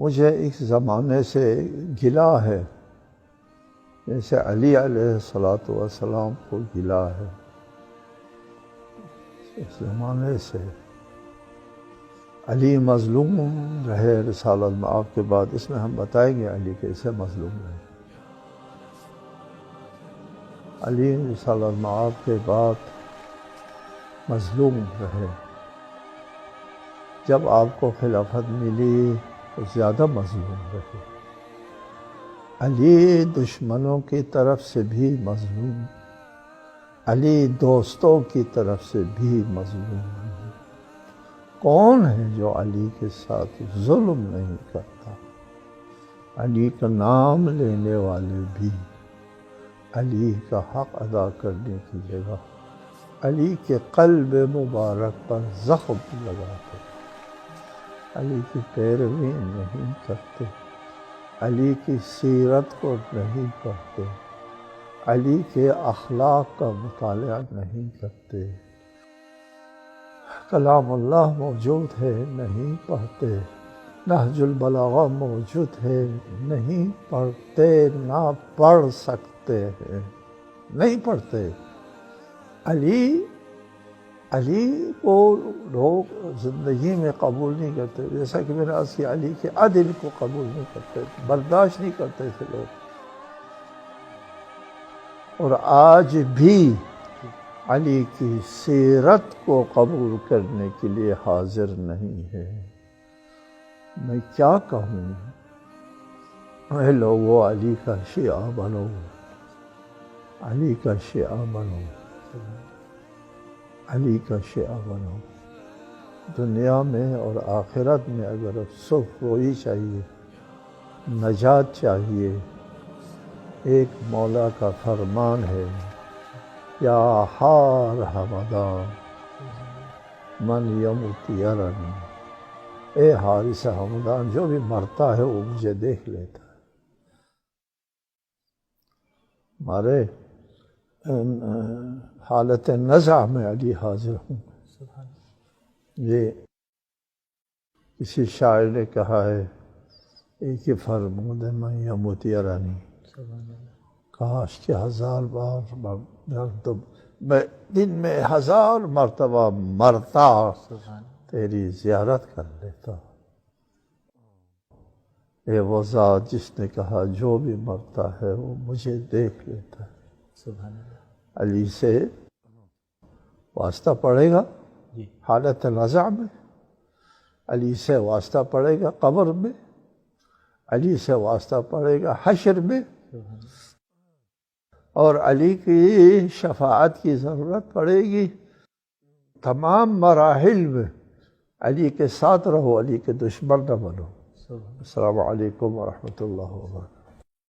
مجھے ایک زمانے سے گلہ ہے، جیسے علی علیہ السلام کو گلہ ہے اس زمانے سے۔ علی مظلوم رہے رسالت مآب کے بعد، اس میں ہم بتائیں گے علی کیسے مظلوم رہے۔ علی رسالت مآب کے بعد مظلوم رہے، جب آپ کو خلافت ملی تو زیادہ مظلوم رہے۔ علی دشمنوں کی طرف سے بھی مظلوم، علی دوستوں کی طرف سے بھی مظلوم۔ کون ہے جو علی کے ساتھ ظلم نہیں کرتا؟ علی کا نام لینے والے بھی علی کا حق ادا کرنے کی جگہ علی کے قلب مبارک پر زخم لگاتے، علی کی پیروی نہیں کرتے، علی کی سیرت کو نہیں پڑھتے، علی کے اخلاق کا مطالعہ نہیں کرتے، کلام اللہ موجود ہے نہیں پڑھتے، نہج البلاغہ موجود ہے نہیں پڑھتے، نہ پڑھ سکتے ہیں، نہیں پڑھتے۔ علی کو لوگ زندگی میں قبول نہیں کرتے، جیسا کہ میں نے عرض کیا، علی کے عدل کو قبول نہیں کرتے، برداشت نہیں کرتے تھے لوگ، اور آج بھی علی کی سیرت کو قبول کرنے کے لیے حاضر نہیں ہے۔ میں کیا کہوں؟ اے لوگو، علی کا شیعہ بنو، علی کا شیعہ بنو، علی کا شیعہ بنو۔ دنیا میں اور آخرت میں اگر سرخ روئی چاہیے، نجات چاہیے، ایک مولا کا فرمان ہے، یا حار حمدان من یمت یرنی، اے حارث حمدان، جو بھی مرتا ہے وہ مجھے دیکھ لیتا ہے۔ ہمارے حالت نزع میں علی حاضر ہوں۔ یہ کسی شاعر نے کہا ہے، ایک ہی فرمود ہے، من یمت یرنی، کاش کہ 1000 بار میں دن میں 1000 مرتبہ مرتا تیری زیارت کر لیتا۔ اے وہ ذات جس نے کہا جو بھی مرتا ہے وہ مجھے دیکھ لیتا ہے۔ سبحان اللہ۔ علی سے واسطہ پڑے گا حالت نزع میں، علی سے واسطہ پڑے گا قبر میں، علی سے واسطہ پڑے گا حشر میں، اور علی کی شفاعت کی ضرورت پڑے گی تمام مراحل میں۔ علی کے ساتھ رہو، علی کے دشمن نہ بنو۔ السلام علیکم ورحمۃ اللہ وبرکاتہ۔